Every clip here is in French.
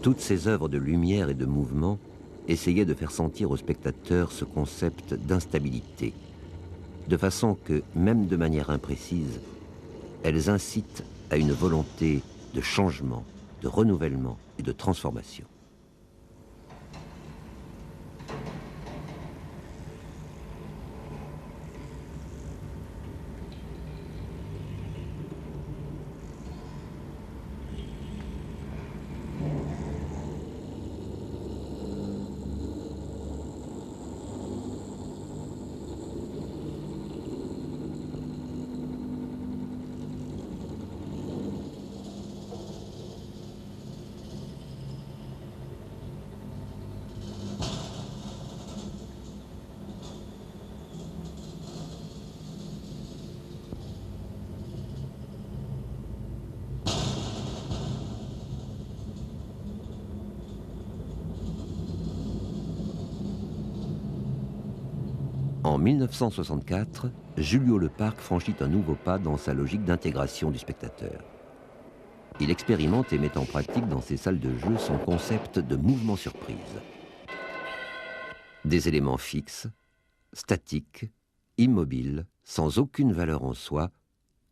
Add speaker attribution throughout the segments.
Speaker 1: Toutes ces œuvres de lumière et de mouvement essayaient de faire sentir au spectateur ce concept d'instabilité, de façon que, même de manière imprécise, elles incitent à une volonté de changement, de renouvellement et de transformation. En 1964, Julio Leparc franchit un nouveau pas dans sa logique d'intégration du spectateur. Il expérimente et met en pratique dans ses salles de jeu son concept de mouvement surprise. Des éléments fixes, statiques, immobiles, sans aucune valeur en soi,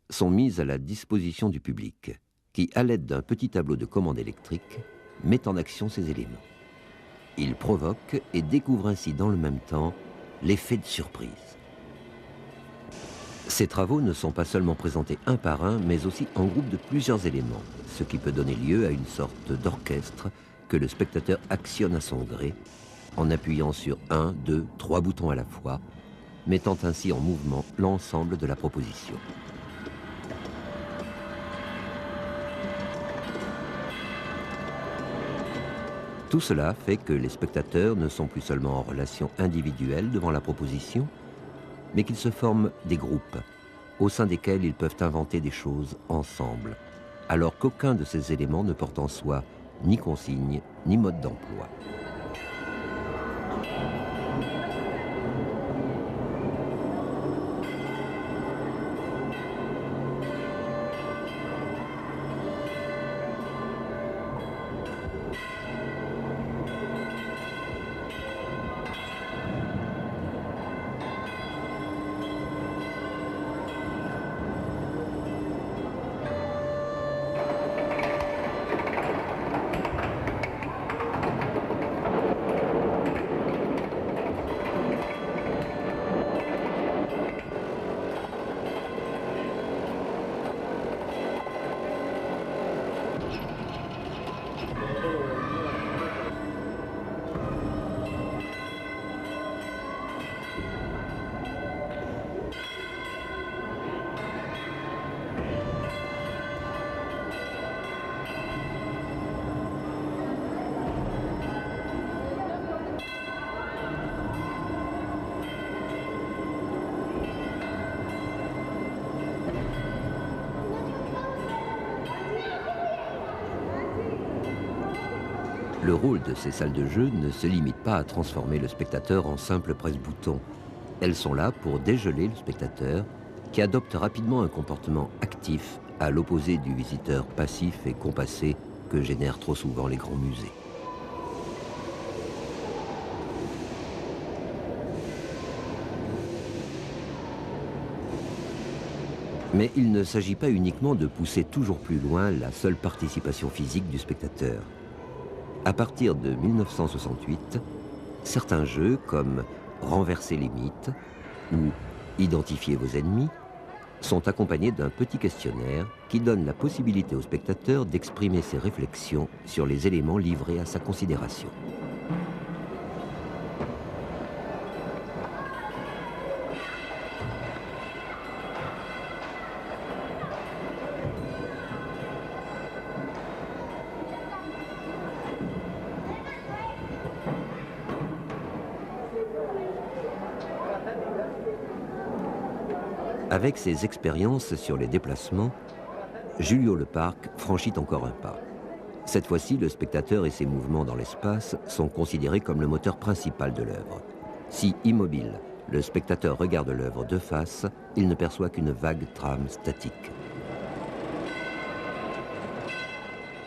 Speaker 1: sont mis à la disposition du public, qui, à l'aide d'un petit tableau de commande électrique, met en action ces éléments. Il provoque et découvre ainsi dans le même temps l'effet de surprise. Ces travaux ne sont pas seulement présentés un par un, mais aussi en groupe de plusieurs éléments, ce qui peut donner lieu à une sorte d'orchestre que le spectateur actionne à son gré, en appuyant sur 1, 2, 3 boutons à la fois, mettant ainsi en mouvement l'ensemble de la proposition. Tout cela fait que les spectateurs ne sont plus seulement en relation individuelle devant la proposition, mais qu'ils se forment des groupes, au sein desquels ils peuvent inventer des choses ensemble, alors qu'aucun de ces éléments ne porte en soi ni consigne, ni mode d'emploi. Le rôle de ces salles de jeu ne se limite pas à transformer le spectateur en simple presse-bouton. Elles sont là pour dégeler le spectateur, qui adopte rapidement un comportement actif à l'opposé du visiteur passif et compassé que génèrent trop souvent les grands musées. Mais il ne s'agit pas uniquement de pousser toujours plus loin la seule participation physique du spectateur. À partir de 1968, certains jeux comme Renverser les mythes ou Identifier vos ennemis sont accompagnés d'un petit questionnaire qui donne la possibilité au spectateur d'exprimer ses réflexions sur les éléments livrés à sa considération. Avec ses expériences sur les déplacements, Julio Leparc franchit encore un pas. Cette fois-ci, le spectateur et ses mouvements dans l'espace sont considérés comme le moteur principal de l'œuvre. Si immobile, le spectateur regarde l'œuvre de face, il ne perçoit qu'une vague trame statique.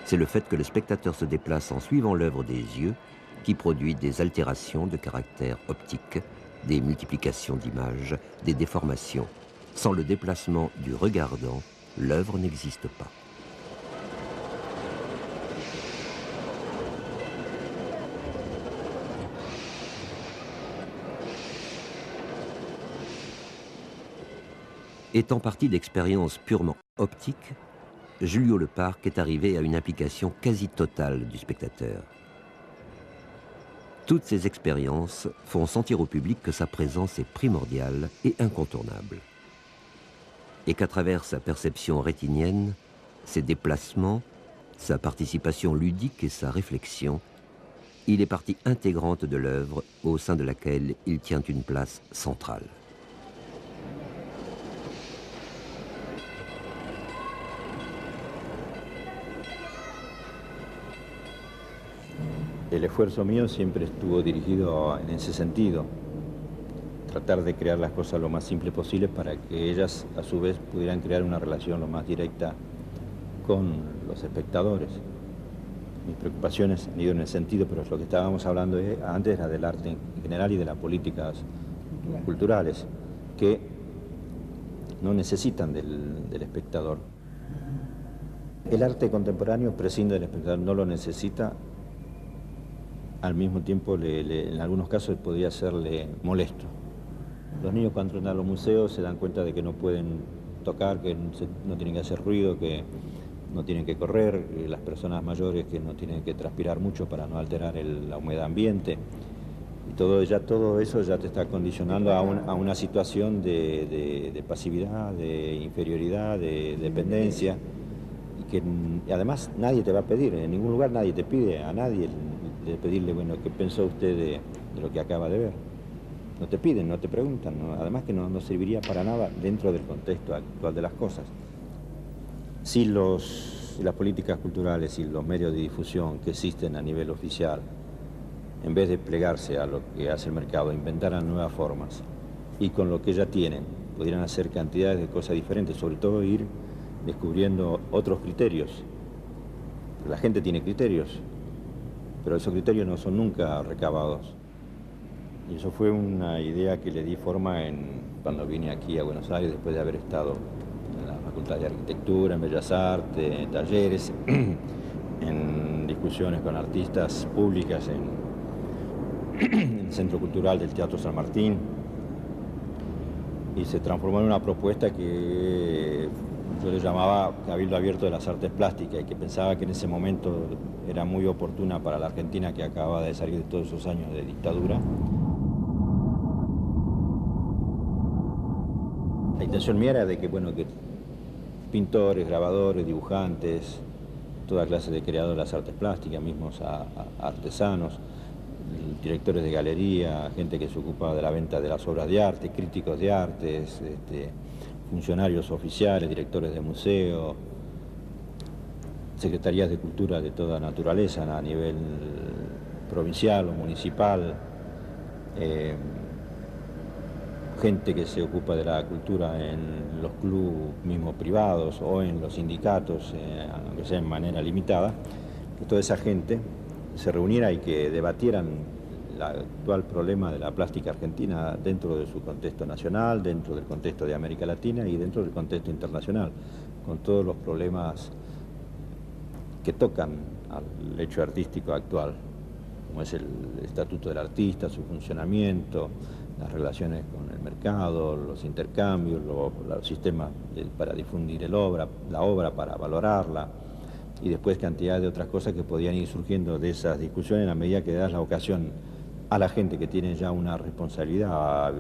Speaker 1: C'est le fait que le spectateur se déplace en suivant l'œuvre des yeux qui produit des altérations de caractère optique, des multiplications d'images, des déformations. Sans le déplacement du regardant, l'œuvre n'existe pas. Étant parti d'expériences purement optiques, Julio Leparc est arrivé à une implication quasi totale du spectateur. Toutes ces expériences font sentir au public que sa présence est primordiale et incontournable. Et qu'à travers sa perception rétinienne, ses déplacements, sa participation ludique et sa réflexion, il est partie intégrante de l'œuvre au sein de laquelle il tient une place centrale.
Speaker 2: El esfuerzo mío siempre estuvo dirigido en ese sentido, tratar de crear las cosas lo más simples posible para que ellas a su vez pudieran crear una relación lo más directa con los espectadores. Mis preocupaciones han ido en el sentido, pero lo que estábamos hablando antes era del arte en general y de las políticas culturales, que no necesitan del espectador. El arte contemporáneo prescinde del espectador, no lo necesita. Al mismo tiempo, en algunos casos podría serle molesto. Los niños cuando entran a los museos se dan cuenta de que no pueden tocar, que no tienen que hacer ruido, que no tienen que correr, las personas mayores que no tienen que transpirar mucho para no alterar la humedad ambiente. Y todo eso ya te está condicionando a una situación de pasividad, de inferioridad, de dependencia. Y además nadie te va a pedir, en ningún lugar nadie te pide a nadie de pedirle, bueno, ¿qué pensó usted de lo que acaba de ver? No te piden, no te preguntan, ¿no? Además que no serviría para nada dentro del contexto actual de las cosas. Si las políticas culturales y los medios de difusión que existen a nivel oficial, en vez de plegarse a lo que hace el mercado, inventaran nuevas formas y con lo que ya tienen, pudieran hacer cantidades de cosas diferentes, sobre todo ir descubriendo otros criterios. La gente tiene criterios, pero esos criterios no son nunca recabados. Y eso fue una idea que le di forma cuando vine aquí a Buenos Aires, después de haber estado en la Facultad de Arquitectura, en Bellas Artes, en talleres, en discusiones con artistas públicas en el Centro Cultural del Teatro San Martín. Y se transformó en una propuesta que yo le llamaba Cabildo Abierto de las Artes Plásticas y que pensaba que en ese momento era muy oportuna para la Argentina, que acababa de salir de todos esos años de dictadura. La intención mía era de que, bueno, que pintores, grabadores, dibujantes, toda clase de creadores de las artes plásticas, mismos artesanos, directores de galería, gente que se ocupa de la venta de las obras de arte, críticos de artes, funcionarios oficiales, directores de museo, secretarías de cultura de toda naturaleza a nivel provincial o municipal, gente que se ocupa de la cultura en los clubes mismos privados o en los sindicatos, aunque sea en manera limitada, que toda esa gente se reuniera y que debatieran el actual problema de la plástica argentina dentro de su contexto nacional, dentro del contexto de América Latina y dentro del contexto internacional, con todos los problemas que tocan al hecho artístico actual, como es el estatuto del artista, su funcionamiento, las relaciones con el mercado, los intercambios, los sistemas para difundir la obra, para valorarla, y después cantidad de otras cosas que podían ir surgiendo de esas discusiones a medida que das la ocasión a la gente que tiene ya una responsabilidad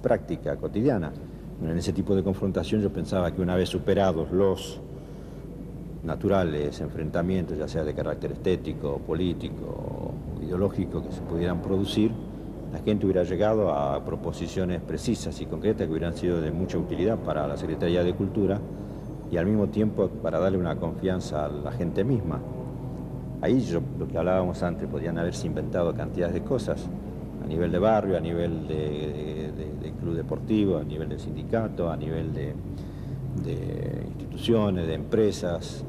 Speaker 2: práctica, cotidiana. En ese tipo de confrontación yo pensaba que una vez superados los naturales enfrentamientos, ya sea de carácter estético, político o ideológico, que se pudieran producir, la gente hubiera llegado a proposiciones precisas y concretas que hubieran sido de mucha utilidad para la Secretaría de Cultura y al mismo tiempo para darle una confianza a la gente misma. Ahí lo que hablábamos antes, podían haberse inventado cantidades de cosas a nivel de barrio, a nivel de club deportivo, a nivel de sindicato, a nivel de instituciones, de empresas,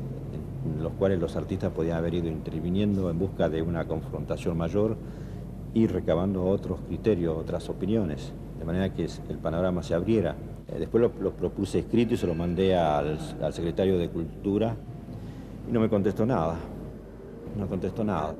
Speaker 2: los cuales los artistas podían haber ido interviniendo en busca de una confrontación mayor y recabando otros criterios, otras opiniones, de manera que el panorama se abriera. Después lo propuse escrito y se lo mandé al secretario de Cultura y no me contestó nada, no contestó nada.